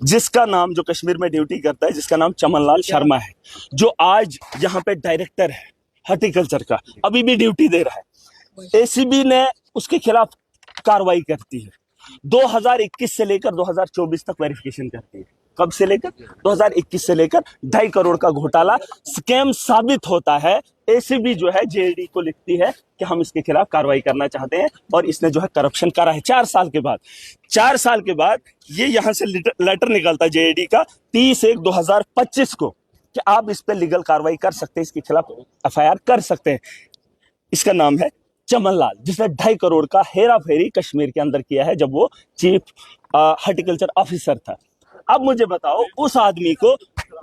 जिसका नाम, जो कश्मीर में ड्यूटी करता है, जिसका नाम चमनलाल शर्मा है, जो आज यहाँ पे डायरेक्टर है हॉर्टिकल्चर का, अभी भी ड्यूटी दे रहा है। एसीबी ने उसके खिलाफ कार्रवाई करती है। 2021 से लेकर 2024 तक वेरिफिकेशन करती है। कब से लेकर? 2021 से लेकर 2.5 करोड़ का घोटाला स्कैम साबित होता है। एसीबी जो है जेईडी को लिखती है कि हम इसके खिलाफ कार्रवाई करना चाहते हैं, और इसने जो है करप्शन करा है। 4 साल के बाद, 4 साल के बाद ये यहां से लेटर निकलता है जेईडी का 30/1/2025 को कि आप इस पे लीगल कार्रवाई कर सकते हैं, इसके खिलाफ एफआईआर कर सकते हैं। इसका नाम है चमनलाल, जिसने 2.5 करोड़ का हेरा फेरी कश्मीर के अंदर किया है जब वो चीफ हॉर्टिकल्चर ऑफिसर था। अब मुझे बताओ, उस आदमी को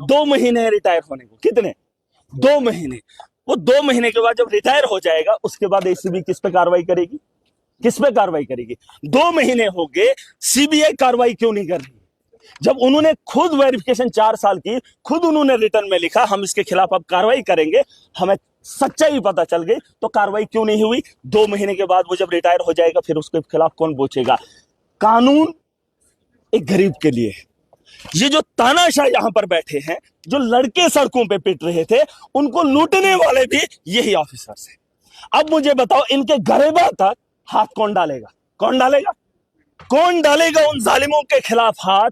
2 महीने रिटायर होने को, कितने? 2 महीने। वो 2 महीने के बाद जब रिटायर हो जाएगा, उसके बाद एसीबी किस पे कार्रवाई करेगी? किस पे कार्रवाई करेगी? 2 महीने हो गए, सीबीआई कार्रवाई क्यों नहीं कर रही? जब उन्होंने खुद वेरिफिकेशन 4 साल की, खुद उन्होंने रिटर्न में लिखा हम इसके खिलाफ अब कार्रवाई करेंगे, हमें सच्चाई पता चल गई, तो कार्रवाई क्यों नहीं हुई? 2 महीने के बाद वो जब रिटायर हो जाएगा, फिर उसके खिलाफ कौन पूछेगा? कानून एक गरीब के लिए है। ये जो तानाशाह यहां पर बैठे हैं, जो लड़के सड़कों पे पिट रहे थे, उनको लूटने वाले भी यही ऑफिसर्स हैं। अब मुझे बताओ, इनके गरेबा तक हाथ कौन डालेगा? कौन डालेगा? कौन डालेगा उन जालिमों के खिलाफ हाथ,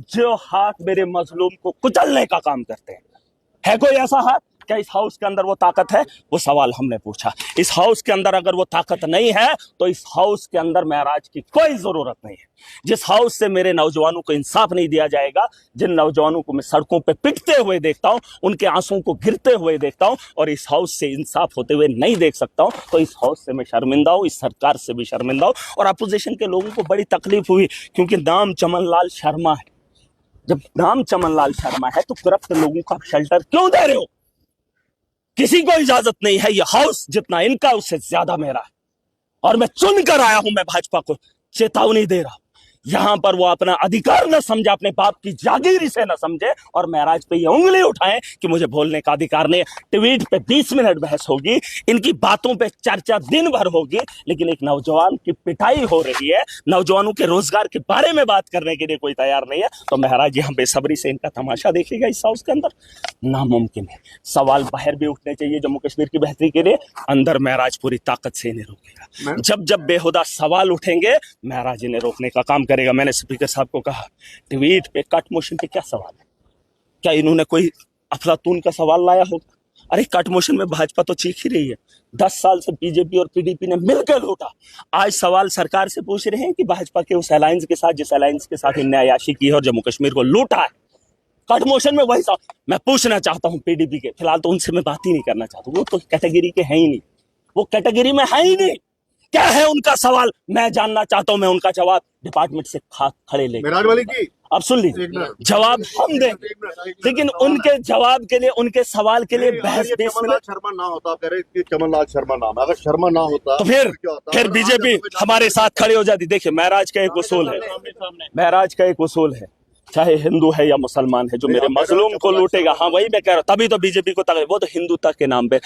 जो हाथ मेरे मजलूम को कुचलने का काम करते हैं? है कोई ऐसा हाथ? क्या इस हाउस के अंदर वो ताकत है? वो सवाल हमने पूछा। इस हाउस के अंदर अगर वो ताकत नहीं है, तो इस हाउस के अंदर महराज की कोई जरूरत नहीं है। जिस हाउस से मेरे नौजवानों को इंसाफ नहीं दिया जाएगा, जिन नौजवानों को मैं सड़कों पे पिटते हुए देखता हूं, उनके आंसुओं को गिरते हुए देखता हूं, और इस हाउस से इंसाफ होते हुए नहीं देख सकता हूं, तो इस हाउस से मैं शर्मिंदा हूं, इस सरकार से भी शर्मिंदा हूं। और अपोजिशन के लोगों को बड़ी तकलीफ हुई, क्योंकि नाम चमनलाल शर्मा है। जब नाम चमनलाल शर्मा है, तो करप्ट लोगों को आप शेल्टर क्यों दे रहे हो? किसी को इजाजत नहीं है। ये हाउस जितना इनका, उससे ज्यादा मेरा है, और मैं चुन कर आया हूं। मैं भाजपा को चेतावनी दे रहा हूं, यहां पर वो अपना अधिकार न समझे, अपने बाप की जागीरी से न समझे, और महराज पे ये उंगली उठाएं कि मुझे बोलने का अधिकार नहीं है। ट्वीट पे 20 मिनट बहस होगी, इनकी बातों पे चर्चा दिन भर होगी, लेकिन एक नौजवान की पिटाई हो रही है, नौजवानों के रोजगार के बारे में बात करने के लिए कोई तैयार नहीं है, तो महराज यहां बेसब्री से इनका तमाशा देखेगा इस हाउस के अंदर। नामुमकिन है। सवाल बाहर भी उठने चाहिए जम्मू कश्मीर की बेहतरी के लिए, अंदर महराज पूरी ताकत से इन्हें रोकेगा। जब जब बेहुदा सवाल उठेंगे, महराज इन्हें रोकने का काम करेगा। मैंने स्पीकर साहब को कहा, ट्वीट पे कट मोशन पे क्या सवाल है? क्या इन्होंने कोई अफलातून का सवाल लाया होगा? अरे कट मोशन में भाजपा तो चीख ही रही है। 10 साल से बीजेपी और पीडीपी ने मिलकर लूटा। आज सवाल सरकार से पूछ रहे हैं कि भाजपा के उस अलायंस के साथ, जिस अलायंस के साथ इन्हें अयाशी की है और जम्मू कश्मीर को लूटा है, कट मोशन में वही सवाल मैं पूछना चाहता हूं पीडीपी के। फिलहाल तो उनसे मैं बात ही नहीं करना चाहता, वो तो कैटेगरी के हैं ही नहीं, वो कैटेगरी में है ही नहीं। क्या है उनका सवाल, मैं जानना चाहता हूं। मैं उनका जवाब डिपार्टमेंट से खड़े लेंगे। अब सुन लीजिए, जवाब हम देंगे, लेकिन उनके जवाब के लिए, उनके सवाल के लिए बहस। चमनलाल शर्मा ना होता, कह रहे कि चमनलाल शर्मा नाम, अगर शर्मा ना होता तो फिर बीजेपी हमारे साथ खड़ी हो जाती। देखिए, महराज का एक उसूल है, महराज का एक उसूल है, चाहे हिंदू है या मुसलमान है, जो मेरे मजलूम को लूटेगा, हाँ वही मैं कह रहा हूं। तभी तो बीजेपी को वो तो हिंदुत्व के नाम पे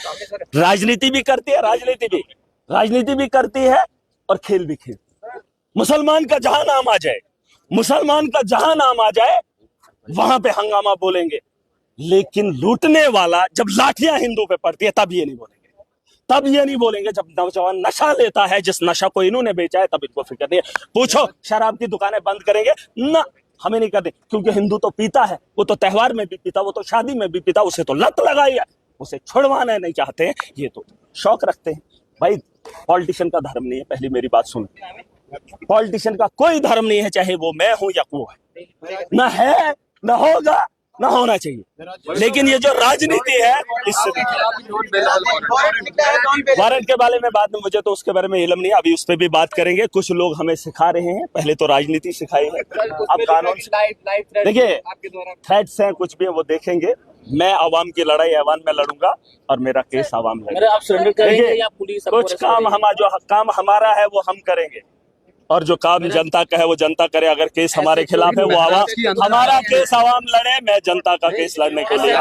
राजनीति भी करती है, राजनीति भी करती है, और खेल भी खेलती है। मुसलमान का जहां नाम आ जाए, मुसलमान का जहां नाम आ जाए, वहां पे हंगामा बोलेंगे, लेकिन लूटने वाला जब लाठियां हिंदू पे पड़ती है, तब ये नहीं बोलेंगे। तब ये नहीं बोलेंगे जब नौजवान नशा लेता है, जिस नशा को इन्होंने बेचा है, तब इनको फिक्र नहीं है। पूछो, शराब की दुकानें बंद करेंगे ना? हमें नहीं करते, क्योंकि हिंदू तो पीता है, वो तो त्योहार में भी पीता, वो तो शादी में भी पीता, उसे तो लत लगाई है, उसे छुड़वाना नहीं चाहते हैं, ये तो शौक रखते हैं। भाई, पॉलिटिशियन का धर्म नहीं है, पहली मेरी बात सुन। पॉलिटिशियन का कोई धर्म नहीं है, चाहे वो मैं हूं या वो है, ना है, ना होगा, ना होना चाहिए। लेकिन ये जो राजनीति है, इससे वारंट के बारे में बात में, मुझे तो उसके बारे में इल्म नहीं है, अभी उस पर भी बात करेंगे। कुछ लोग हमें सिखा रहे हैं, पहले तो राजनीति सिखाई है, अब कानून। देखिए, थ्रेट्स हैं, कुछ भी है, वो देखेंगे। मैं आवाम की लड़ाई ऐवान में लड़ूंगा, और मेरा केस आवाम लड़ेगा। कुछ काम जो काम हमारा है वो हम करेंगे, और जो काम जनता का है वो जनता करे। अगर केस हमारे खिलाफ है, वो आवाम, हमारा केस आवाम लड़े, मैं जनता का केस लड़ने के लिए।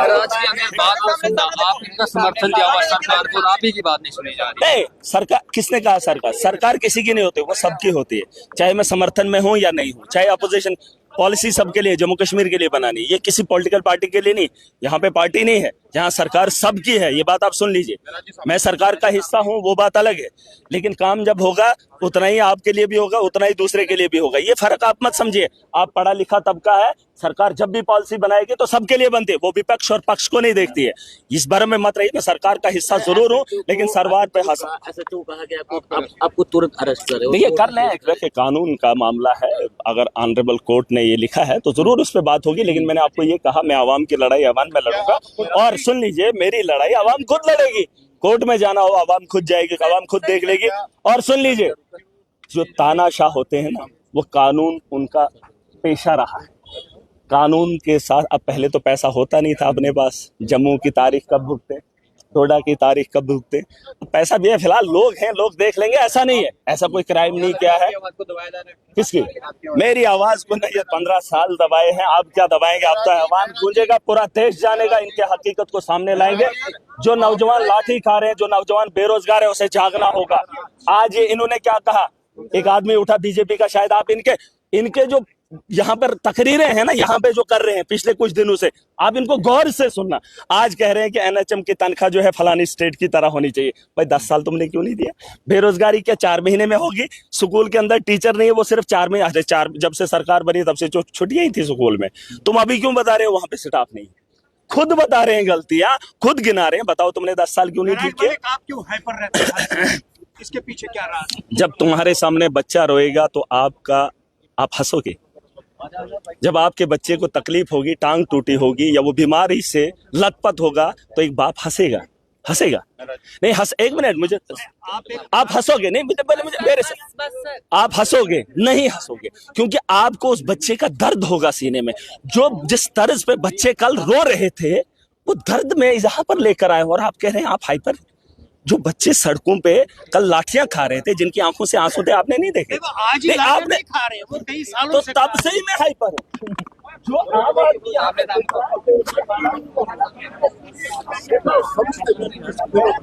समर्थन दिया हुआ सरकार को, आप ही की बात नहीं सुनी जा रही। नहीं, सरकार किसने कहा? सरकार किसी की नहीं होती, वो सबकी होती है, चाहे मैं समर्थन में हूं या नहीं हूं, चाहे अपोजिशन। पॉलिसी सबके लिए, जम्मू कश्मीर के लिए बनानी, ये किसी पॉलिटिकल पार्टी के लिए नहीं। यहाँ पे पार्टी नहीं है, यहाँ सरकार सबकी है, ये बात आप सुन लीजिए। मैं सरकार का हिस्सा हूँ, वो बात अलग है, लेकिन काम जब होगा उतना ही आपके लिए भी होगा, उतना ही दूसरे के लिए भी होगा। ये फर्क आप मत समझिए। आप पढ़ा लिखा तबका है, सरकार जब भी पॉलिसी बनाएगी तो सबके लिए बनती है, वो विपक्ष और पक्ष को नहीं देखती है। इस बारे में मत रहिए, मैं सरकार का हिस्सा जरूर हूँ, लेकिन सरकार पे SHO कहा कि आपको तुरंत अरेस्ट करे। देखिए कर लें, देखिए कानून का मामला है, अगर ऑनरेबल कोर्ट ने ये लिखा है तो जरूर उस पर बात होगी। लेकिन मैंने आपको ये कहा, मैं आवाम की लड़ाई आवाम में लड़ूंगा, और सुन लीजिए मेरी लड़ाई आवाम खुद लड़ेगी। कोर्ट में जाना हो आवाम खुद जाएगी, आवाम खुद देख लेगी। और सुन लीजिए, जो तानाशाह होते हैं ना, वो कानून उनका पेशा रहा है, कानून के साथ। अब पहले तो पैसा होता नहीं था अपने पास, जम्मू की तारीख कब भुगते, डोडा की तारीख कब भुगते, पैसा भी है। फिलहाल लोग हैं, लोग देख लेंगे, ऐसा नहीं है, ऐसा कोई क्राइम नहीं किया है। किसकी? मेरी आवाज को नहीं, 15 साल दबाए हैं, आप क्या दबाएंगे? आप तो आवाज गूंजेगा, पूरा देश जानेगा, इनके हकीकत को सामने लाएंगे। जो नौजवान लाठी खा रहे हैं, जो नौजवान बेरोजगार है, उसे जागना होगा। आज ये इन्होंने क्या कहा, एक आदमी उठा बीजेपी का, शायद आप इनके जो यहाँ पर तकरीरें हैं ना, यहाँ पे जो कर रहे हैं पिछले कुछ दिनों से, आप इनको गौर से सुनना। आज कह रहे हैं कि NHM की तनख्वाह जो है फलानी स्टेट की तरह होनी चाहिए। भाई 10 साल तुमने क्यों नहीं दिया? बेरोजगारी क्या 4 महीने में होगी? स्कूल के अंदर टीचर नहीं है, वो सिर्फ 4 महीने, जब से सरकार बनी तब से जो छुट्टियां ही थी स्कूल में। तुम अभी क्यों बता रहे हो वहां पे स्टाफ नहीं? खुद बता रहे हैं गलतियां, खुद गिना रहे हैं। बताओ तुमने 10 साल क्यों नहीं ठीक किया? आप क्यों हाइपर रहते हैं? इसके पीछे क्या रहा? जब तुम्हारे सामने बच्चा रोएगा तो आप हंसोगे। जब आपके बच्चे को तकलीफ होगी, टांग टूटी होगी, या वो बीमारी से लथपथ होगा, तो एक बाप हंसेगा नहीं? एक मिनट, मुझे आप हंसोगे नहीं? मुझे मेरे से आप हंसोगे नहीं? हंसोगे क्योंकि आपको उस बच्चे का दर्द होगा सीने में। जो जिस तर्ज पे बच्चे कल रो रहे थे, वो दर्द में यहाँ पर लेकर आए, और आप कह रहे हैं आप हाइपर। जो बच्चे सड़कों पे कल लाठियां खा रहे थे, जिनकी आंखों से आंसू थे, आपने नहीं देखे? आज ही आपने खा रहे हैं, वो कई सालों तो से तब से ही मैं हाइपर हूं। जो आम आदमी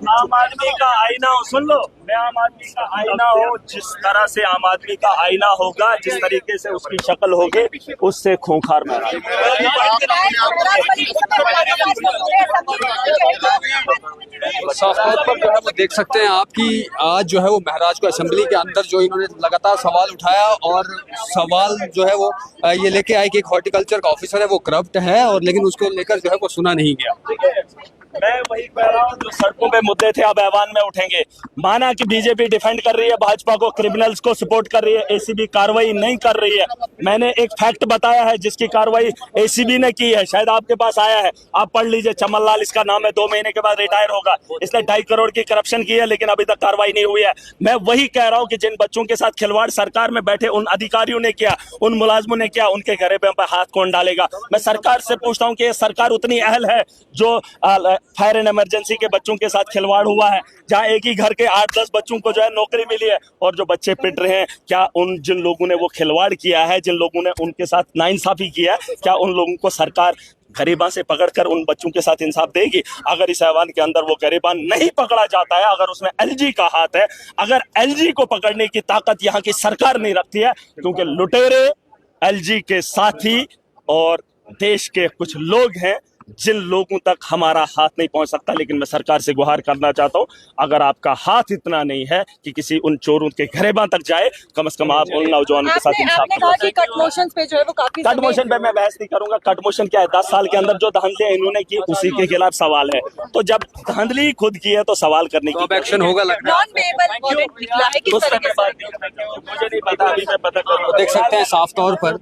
आम आदमी का आईना हो, सुन लो, मैं आम आदमी का आईना हो, जिस तरह से आम आदमी का आईना होगा, जिस तरीके से उसकी शक्ल होगी, उससे खूंखार मैं। साफ तौर पर जो है वो देख सकते हैं आपकी आज जो है वो महराज को असेंबली के अंदर जो इन्होंने लगातार सवाल उठाया, और सवाल जो है वो ये लेके आए कि एक हॉर्टिकल्चर का ऑफिसर है वो करप्ट है, और लेकिन उसको लेकर जो है वो सुना नहीं गया। मैं वही कह रहा हूँ, जो सड़कों पे मुद्दे थे अब ऐवान में उठेंगे। माना कि बीजेपी डिफेंड कर रही है भाजपा को, क्रिमिनल्स को सपोर्ट कर रही है, एसीबी कार्रवाई नहीं कर रही है। मैंने एक फैक्ट बताया है जिसकी कार्रवाई एसीबी ने की है, शायद आपके पास आया है, आप पढ़ लीजिए। चमन लाल इसका नाम है, 2 महीने के बाद रिटायर होगा। इसने 2.5 करोड़ की करप्शन की है, लेकिन अभी तक कार्रवाई नहीं हुई है। मैं वही कह रहा हूँ कि जिन बच्चों के साथ खिलवाड़ सरकार में बैठे उन अधिकारियों ने किया, उन मुलाजमों ने किया, उनके घरे पे हाथ कौन डालेगा? मैं सरकार से पूछता हूँ कि ये सरकार उतनी अहल है जो फायर एंड इमरजेंसी के बच्चों के साथ खिलवाड़ हुआ है, जहां एक ही घर के 8-10 बच्चों को जो है नौकरी मिली है, और जो बच्चे पिट रहे हैं, क्या उन जिन लोगों ने वो खिलवाड़ किया है, जिन लोगों ने उनके साथ नाइंसाफी किया है, क्या उन लोगों को सरकार गरीबान से पकड़कर उन बच्चों के साथ इंसाफ देगी? अगर इस ऐवान के अंदर वो गरीबान नहीं पकड़ा जाता है, अगर उसमें LG का हाथ है, अगर LG को पकड़ने की ताकत यहाँ की सरकार नहीं रखती है, क्योंकि लुटेरे LG के साथी और देश के कुछ लोग हैं जिन लोगों तक हमारा हाथ नहीं पहुंच सकता। लेकिन मैं सरकार से गुहार करना चाहता हूं, अगर आपका हाथ इतना नहीं है कि किसी उन चोरों के घरेबां तक जाए, कम से कम आप उन नौजवानों के साथ इंसाफ आपने कहा कि कट मोशन पे जो है वो काफी कट मोशन पे मैं बहस नहीं करूंगा। कट मोशन क्या है? 10 साल के अंदर जो धांधलियां इन्होंने की, उसी के खिलाफ सवाल है। तो जब धांधली खुद की है तो सवाल करने की एक्शन होगा लगता है। नॉन पेएबल वारंट निकला है, किस तरीके से? मुझे नहीं पता, अभी मैं पता करूंगा। देख सकते हैं साफ तौर पर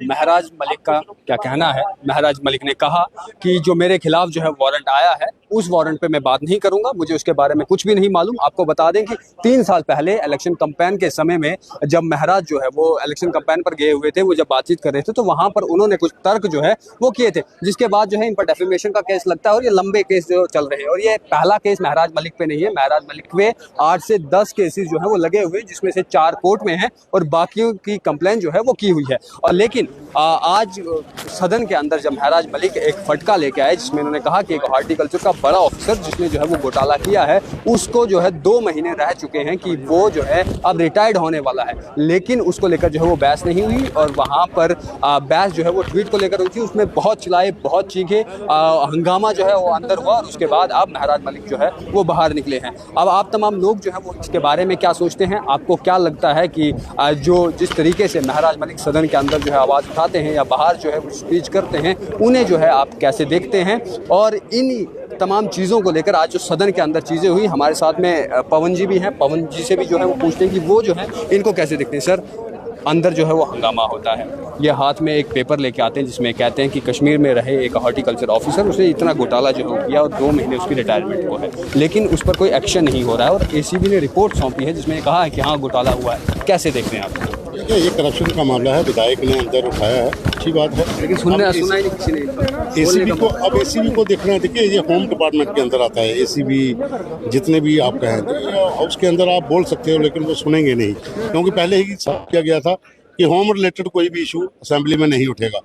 महराज मलिक का क्या कहना है। महराज मलिक ने कहा कि जो मेरे खिलाफ जो है वारंट आया है, उस वारंट पे मैं बात नहीं करूंगा, मुझे उसके बारे में कुछ भी नहीं मालूम। आपको बता दें कि 3 साल पहले इलेक्शन कैंपेन के समय में जब महराज जो है वो इलेक्शन कैंपेन पर गए हुए थे, वो जब बातचीत कर रहे थे, तो वहां पर उन्होंने कुछ तर्क जो है वो किए थे, जिसके बाद जो है इन पर डेफेमेशन का केस लगता है, और ये लंबे केस जो चल रहे हैं। और ये पहला केस महराज मलिक पे नहीं है, महराज मलिक पे 8 से 10 केसेस जो है वो लगे हुए हैं, जिसमें से 4 कोर्ट में है और बाकियों की कंप्लेंट जो है वो की हुई है। और लेकिन आज सदन के अंदर जब महराज मलिक एक फटका लेके आए, जिसमें उन्होंने कहा कि एक हॉर्टिकल्चर का बड़ा ऑफिसर जिसने जो है वो घोटाला किया है उसको जो है 2 महीने रह चुके हैं कि वो जो है अब रिटायर्ड होने वाला है, लेकिन उसको लेकर जो है वो बहस नहीं हुई। और वहाँ पर बहस जो है वो ट्वीट को लेकर हुई थी, उसमें बहुत चिल्लाए, बहुत चीखे, हंगामा जो है वो अंदर हुआ और उसके बाद अब महराज मलिक जो है वो बाहर निकले हैं। अब आप तमाम लोग जो है वो इसके बारे में क्या सोचते हैं? आपको क्या लगता है कि जो जिस तरीके से महराज मलिक सदन के अंदर जो है आवाज़ उठाते हैं या बाहर जो है वो स्पीच करते हैं, उन्हें जो है आप कैसे देखते हैं? और इन तमाम चीज़ों को लेकर आज जो सदन के अंदर चीज़ें हुई, हमारे साथ में पवन जी भी हैं, पवन जी से भी जो है वो पूछते हैं कि वो जो है इनको कैसे देखते हैं। सर, अंदर जो है वो हंगामा होता है, ये हाथ में एक पेपर लेके आते हैं जिसमें कहते हैं कि कश्मीर में रहे एक हॉर्टिकल्चर ऑफिसर, उसने इतना घोटाला जो है किया और 2 महीने उसकी रिटायरमेंट को है, लेकिन उस पर कोई एक्शन नहीं हो रहा है। और एसीबी ने रिपोर्ट सौंपी है जिसमें कहा है कि हाँ घोटाला हुआ है। कैसे देखते हैं आप? देखिए, ये करप्शन का मामला है, विधायक ने अंदर उठाया है, अच्छी बात है, लेकिन सुना ही नहीं किसी ने। एसीबी को देखना है। देखिए, ये होम डिपार्टमेंट के अंदर आता है, एसीबी जितने भी आप कहें हाउस के अंदर आप बोल सकते हो, लेकिन वो सुनेंगे नहीं, क्योंकि पहले ही साफ किया गया था कि होम रिलेटेड कोई भी इशू असेंबली में नहीं उठेगा।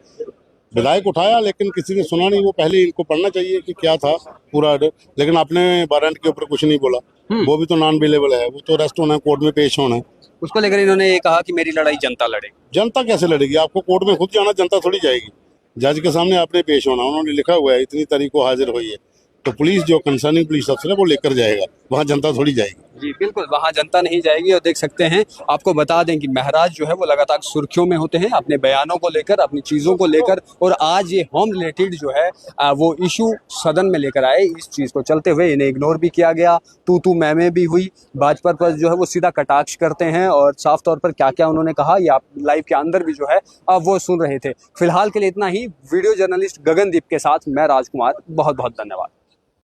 विधायक उठाया लेकिन किसी ने सुना नहीं। वो पहले इनको पढ़ना चाहिए कि क्या था पूरा, लेकिन आपने वारंट के ऊपर कुछ नहीं बोला। वो भी तो नॉन अवेलेबल है, वो तो अरेस्ट होना है, कोर्ट में पेश होना है। उसको लेकर इन्होंने ये कहा कि मेरी लड़ाई जनता लड़ेगी। जनता कैसे लड़ेगी? आपको कोर्ट में खुद जाना, जनता थोड़ी जाएगी। जज के सामने आपने पेश होना, उन्होंने लिखा हुआ है इतनी तारीख को हाजिर हुई है, तो पुलिस जो कंसर्निंग पुलिस अफसर है वो लेकर जाएगा, वहाँ जनता थोड़ी जाएगी। जी बिल्कुल, वहाँ जनता नहीं जाएगी। और देख सकते हैं, आपको बता दें कि महराज जो है वो लगातार सुर्खियों में होते हैं अपने बयानों को लेकर, अपनी चीज़ों को लेकर। और आज ये होम रिलेटेड जो है वो इशू सदन में लेकर आए। इस चीज़ को चलते हुए इन्हें इग्नोर भी किया गया, तू मैं भी हुई। भाजपा पर जो है वो सीधा कटाक्ष करते हैं और साफ तौर पर क्या क्या उन्होंने कहा ये आप लाइव के अंदर भी जो है अब वो सुन रहे थे। फिलहाल के लिए इतना ही। वीडियो जर्नलिस्ट गगनदीप के साथ मैं राजकुमार, बहुत बहुत धन्यवाद।